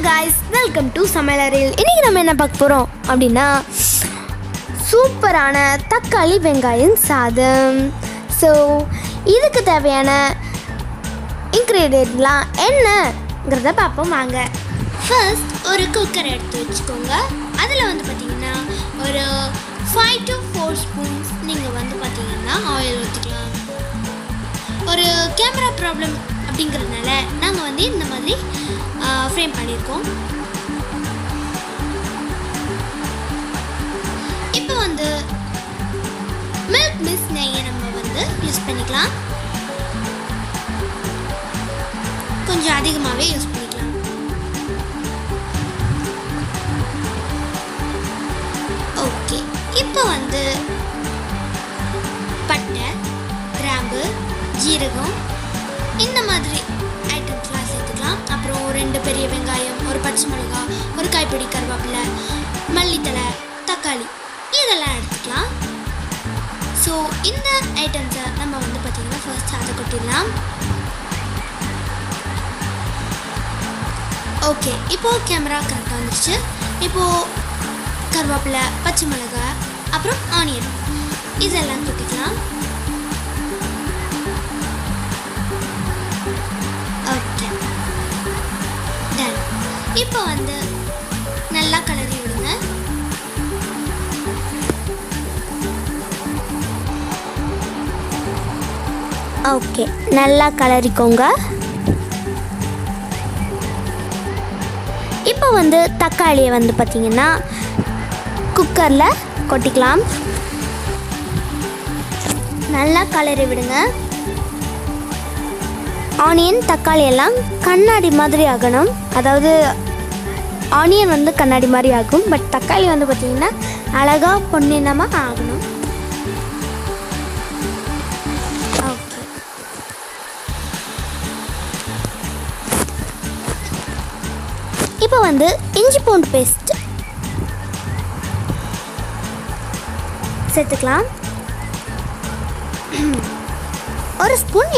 guys, welcome to Samayal Arayil. இன்னைக்கு நம்ம என்ன பார்க்க போறோம் அப்படினா சூப்பரான தக்காளி வெங்காயம் சாதம். ஸோ இதுக்கு தேவையான இன்க்ரீடியன்ட்லாம் என்னங்கிறத பார்ப்போம் வாங்க. ஃபர்ஸ்ட் ஒரு குக்கர் எடுத்து வச்சுக்கோங்க. அதில் பார்த்தீங்கன்னா ஒரு 5 to 4 ஸ்பூன்ஸ் நீங்கள் பார்த்தீங்கன்னா ஆயில் ஊற்றிக்கலாம். ஒரு கேமரா ப்ராப்ளம் அப்படிங்கிறதுனால நாங்கள் இந்த மாதிரி ஃப்ரேம் பண்ணியிருக்கோம். இப்போ மில்க் மிஸ் நெய்யை நம்ம யூஸ் பண்ணிக்கலாம். கொஞ்சம் அதிகமாகவே யூஸ் பண்ணிக்கலாம். ஓகே, இப்போ பட்டை, கிராம்பு, ஜீரகம் இந்த மாதிரி ஐட்டம்ஸ்லாம் சேர்த்துக்கலாம். அப்புறம் 2 பெரிய வெங்காயம், ஒரு பச்சை மிளகா, ஒரு கைப்பிடி கருவேப்பிலை, மல்லித்தலை, தக்காளி இதெல்லாம் எடுத்துக்கலாம். ஸோ இந்த ஐட்டம்ஸை நம்ம பார்த்தீங்கன்னா ஃபர்ஸ்ட் அதை கொட்டிடலாம். ஓகே, இப்போது கேமரா கரெக்டாக வந்துடுச்சு. இப்போது கருவேப்பிலை, பச்சை மிளகா, அப்புறம் ஆனியன் இதெல்லாம் கொட்டிக்கலாம். Okay, ton. இப்போ நல்லா கலரி விடுங்க. ஓகே, நல்லா கலரிக்கோங்க. இப்போ தக்காளியை பார்த்தீங்கன்னா குக்கரில் கொட்டிக்கலாம். நல்லா கலரி விடுங்க. ஆனியன், தக்காளி எல்லாம் கண்ணாடி மாதிரி ஆகணும். அதாவது ஆனியன் கண்ணாடி மாதிரி ஆகும், பட் தக்காளி பார்த்தீங்கன்னா அழகாக பொன்னிறமாக ஆகணும். ஓகே, இப்போ இஞ்சி பூண்டு பேஸ்ட் சேர்த்துக்கலாம். 1 ஸ்பூன்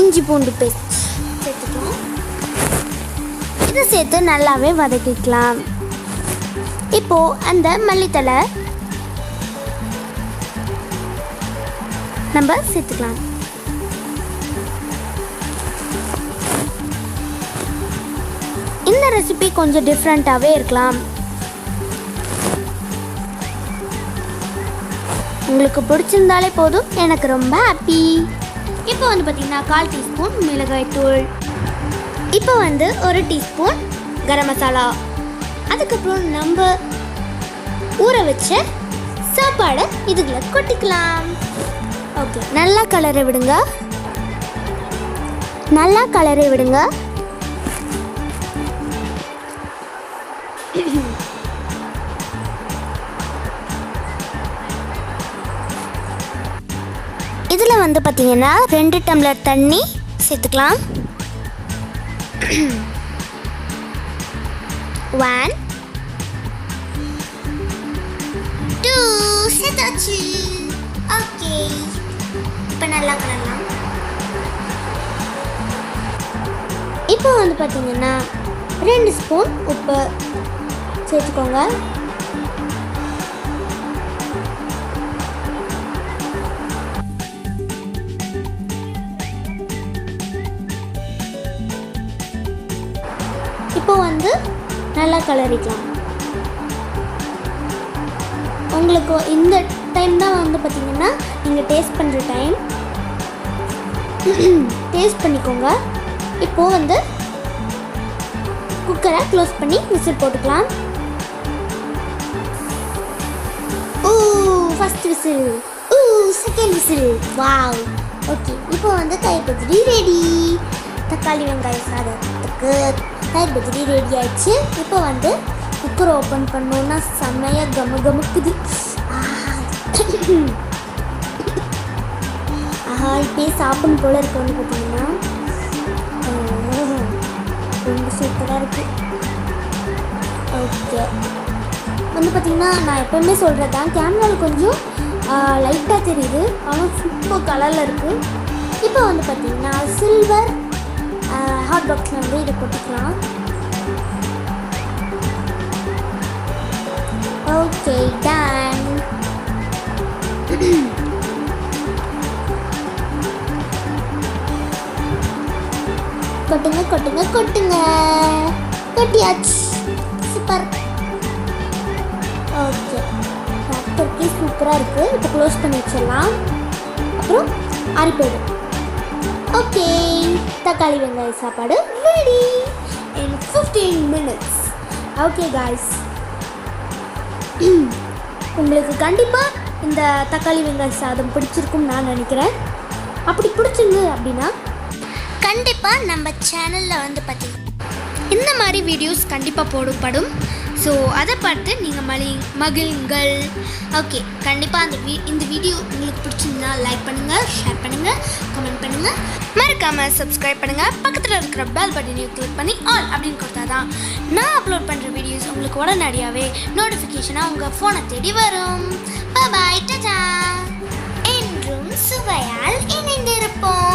இஞ்சி பூண்டு பேஸ்ட் சேர்த்துக்கலாம். இதை சேர்த்து நல்லாவே வதக்கிக்கலாம். இப்போது அந்த மல்லித்தலை நம்ம சேர்த்துக்கலாம். இந்த ரெசிபி கொஞ்சம் டிஃப்ரெண்ட்டாகவே இருக்கலாம். உங்களுக்கு பிடிச்சிருந்தாலே போதும், எனக்கு ரொம்ப ஹாப்பி. இப்போ பார்த்தீங்கன்னா 1/4 டீஸ்பூன் மிளகாய் தூள், இப்போ 1 டீஸ்பூன் கரம் மசாலா, அதுக்கப்புறம் நம்ம ஊற வச்ச சாப்பாடை இதுக்குள்ள கொட்டிக்கலாம். ஓகே, நல்லா கலரை விடுங்க. நல்லா கலரை விடுங்க. இதில் பார்த்தீங்கன்னா 2 டம்ளர் தண்ணி சேர்த்துக்கலாம். 1 2 சேர்த்தாச்சு. ஓகே, இப்போ நல்லா கலரலாம். இப்போ பார்த்தீங்கன்னா 2 ஸ்பூன் உப்பு சேர்த்துக்கோங்க. இப்போ நல்லா கலரிக்கலாம். உங்களுக்கு இந்த டைம் தான் பார்த்தீங்கன்னா நீங்கள் டேஸ்ட் பண்ணுற டைம். டேஸ்ட் பண்ணிக்கோங்க. இப்போது குக்கரை க்ளோஸ் பண்ணி விசில் போட்டுக்கலாம். First whistle, second whistle. Wow. Okay, இப்போ தயிர் பச்சடி ரெடி. தக்காளி வெங்காய சாதத்துக்கு தயிர் பச்சடி ரெடி ஆயிடுச்சு. இப்போ குக்கரை ஓப்பன் பண்ணோன்னா செம்மையாக கமுக்குது. ஆஹா, இப்போயே சாப்பிடும் போல் இருக்கோன்னு பார்த்தீங்கன்னா ரொம்ப சூப்பராக இருக்குது. ஓகே, பார்த்தீங்கன்னா நான் எப்போவுமே சொல்கிறது தான், கேமராவில் கொஞ்சம் லைட்டாக தெரியுது, ஆனால் சூப்பர் கலரில் இருக்குது. இப்போ பார்த்தீங்கன்னா சில்வர் ஹாட் பாக்ஸில் இதை போட்டுக்கலாம். கொட்டுங்க கொட்டுங்க கொட்டுங்க. கொட்டியாச்சு. சூப்பர். ஓகே, பார்க்கறதுக்கே சூப்பராக இருக்குது. இப்போ க்ளோஸ் பண்ணி வச்சிடலாம். அப்புறம் ஆறி போயிடும். ஓகே, தக்காளி வெங்காய சாப்பாடு ready in 15 minutes. Okay guys, உங்களுக்கு கண்டிப்பாக இந்த தக்காளி வெங்காய சாதம் பிடிச்சிருக்கும்னு நான் நினைக்கிறேன். அப்படி பிடிச்சிருந்து அப்படின்னா கண்டிப்பாக நம்ம சேனலில் வந்து பார்த்தீங்கன்னா இந்த மாதிரி வீடியோஸ் கண்டிப்பாக போடப்படும். ஸோ அதை பார்த்து நீங்கள் மகிழுங்கள். ஓகே, கண்டிப்பாக இந்த வீடியோ உங்களுக்கு பிடிச்சிருந்தா லைக் பண்ணுங்கள், ஷேர் பண்ணுங்கள், கமெண்ட் பண்ணுங்கள், மறக்காமல் சப்ஸ்கிரைப் பண்ணுங்கள். பக்கத்தில் இருக்கிற பெல் பட்டனையும் கிளிக் பண்ணி ஆல் அப்படின்னு கொடுத்தா தான் நான் அப்லோட் பண்ணுற வீடியோஸ் உங்களுக்கு உடனடியாகவே நோட்டிஃபிகேஷனாக உங்கள் ஃபோனை தேடி வரும். பாய், டாடா. என்றும் சுவையால் இணைந்திருப்போம்.